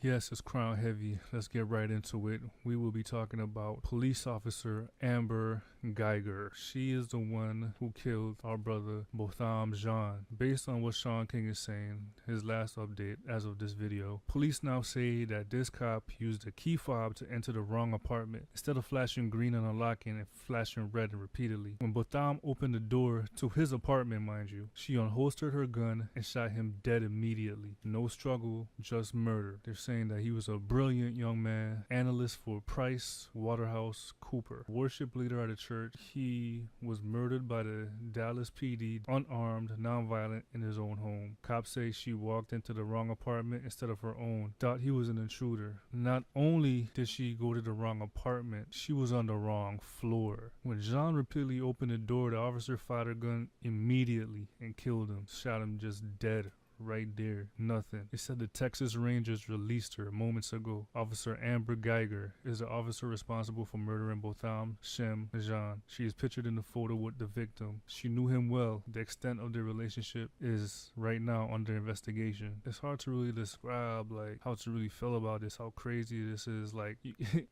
Yes, it's crown heavy. Let's get right into it. We will be talking about police officer Amber Guyger. She is the one who killed our brother Botham Jean. Based on what Sean King is saying, his last update as of this video, police now say that this cop used a key fob to enter the wrong apartment. Instead of flashing green and unlocking it, flashing red repeatedly. When Botham opened the door to his apartment, mind you, she unholstered her gun and shot him dead immediately. No struggle, just murder. They're saying that he was a brilliant young man, analyst for Price Waterhouse Cooper, worship leader at a church. He was murdered by the Dallas PD, unarmed, nonviolent, in his own home. Cops say she walked into the wrong apartment instead of her own, thought he was an intruder. Not only did she go to the wrong apartment, she was on the wrong floor. When Jean repeatedly opened the door, the officer fired her gun immediately and killed him, shot him just dead. Right there, nothing. It said the Texas Rangers released her moments ago. Officer Amber Guyger is the officer responsible for murdering Botham Shem Jean. She is pictured in the photo with the victim. She knew him well. The extent of their relationship is right now under investigation. It's hard to really describe like how to really feel about this, how crazy this is. Like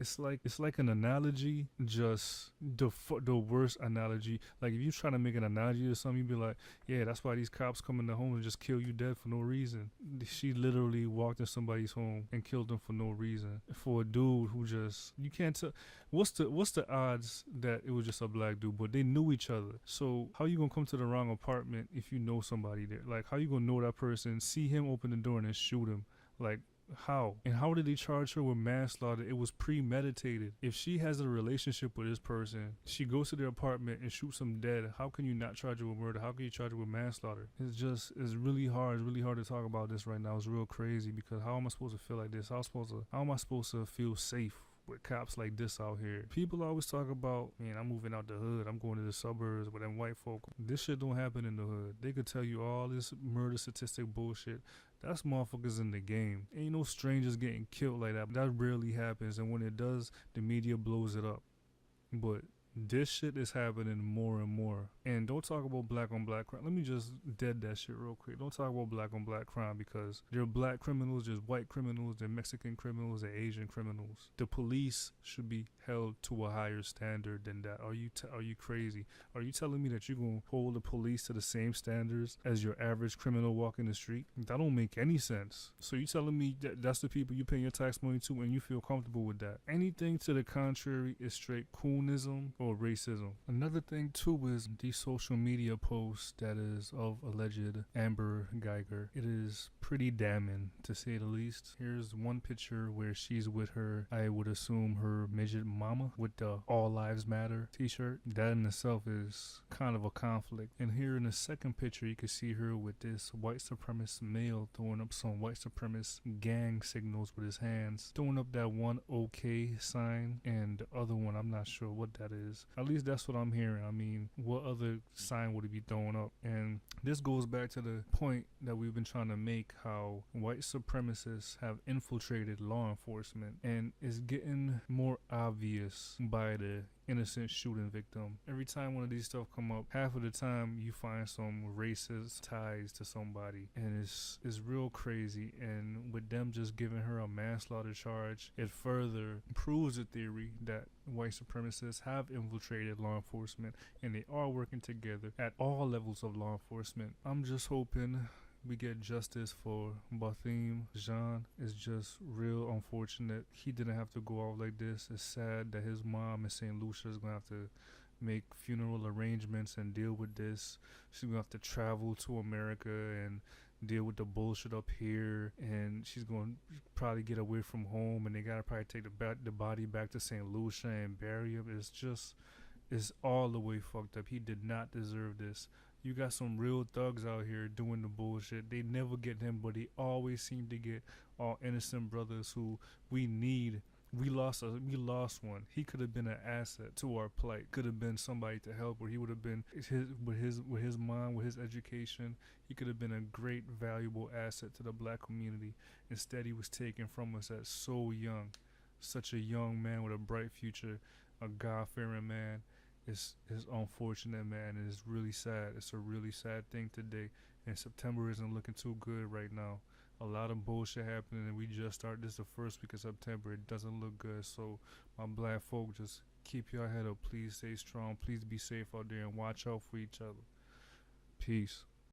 it's like an analogy, just the worst analogy. Like if you try to make an analogy to something, you'd be like, yeah, that's why these cops come in the home and just kill you dead for no reason. She literally walked in somebody's home and killed them for no reason. For a dude who just, you can't tell what's the odds that it was just a black dude, but they knew each other. So how you gonna come to the wrong apartment if you know somebody there? Like how you gonna know that person, see him open the door and then shoot him? Like how? And how did they charge her with manslaughter? It was premeditated. If she has a relationship with this person, she goes to their apartment and shoots them dead. How can you not charge her with murder? How can you charge her with manslaughter? It's really hard. It's really hard to talk about this right now. It's real crazy because how am I supposed to feel like this? How am I supposed to feel safe with cops like this out here? People always talk about, man, I'm moving out the hood, I'm going to the suburbs with them white folk. This shit don't happen in the hood. They could tell you all this murder statistic bullshit. That's motherfuckers in the game. Ain't no strangers getting killed like that. That rarely happens, and when it does, the media blows it up. But this shit is happening more and more. And don't talk about black on black crime. Let me just dead that shit real quick. Don't talk about black on black crime because they're black criminals, there's white criminals, they're Mexican criminals, they're Asian criminals. The police should be held to a higher standard than that. Are you crazy? Are you telling me that you're gonna hold the police to the same standards as your average criminal walking the street? That don't make any sense. So you telling me that that's the people you pay your tax money to and you feel comfortable with that? Anything to the contrary is straight coonism or racism. Another thing too is these social media posts that is of alleged Amber Guyger. It is pretty damning to say the least. Here's one picture where she's with her, I would assume her midget mama, with the All Lives Matter t-shirt. That in itself is kind of a conflict. And here in the second picture you can see her with this white supremacist male throwing up some white supremacist gang signals with his hands, throwing up that one OK sign, and the other one I'm not sure what that is. At least that's what I'm hearing. I mean, what other sign would he be throwing up? And this goes back to the point that we've been trying to make, how white supremacists have infiltrated law enforcement, and it's getting more obvious by the innocent shooting victim. Every time one of these stuff come up, half of the time you find some racist ties to somebody, and it's real crazy. And with them just giving her a manslaughter charge, it further proves the theory that white supremacists have infiltrated law enforcement and they are working together at all levels of law enforcement. I'm just hoping we get justice for Botham Jean. It's just real unfortunate. He didn't have to go out like this. It's sad that his mom in St. Lucia is going to have to make funeral arrangements and deal with this. She's going to have to travel to America and deal with the bullshit up here, and she's going to probably get away from home, and they got to probably take the body back to St. Lucia and bury him. It's all the way fucked up. He did not deserve this. You got some real thugs out here doing the bullshit. They never get him, but they always seem to get all innocent brothers who we need. We lost one. He could have been an asset to our plight. Could have been somebody to help, or he would have been with his mind, with his education. He could have been a great, valuable asset to the black community. Instead, he was taken from us at so young, such a young man with a bright future, a God-fearing man. It's unfortunate, man, and it's really sad. It's a really sad thing today, and September isn't looking too good right now. A lot of bullshit happening, and we just started this the first week of September. It doesn't look good. So my black folk, just keep your head up. Please stay strong. Please be safe out there and watch out for each other. Peace.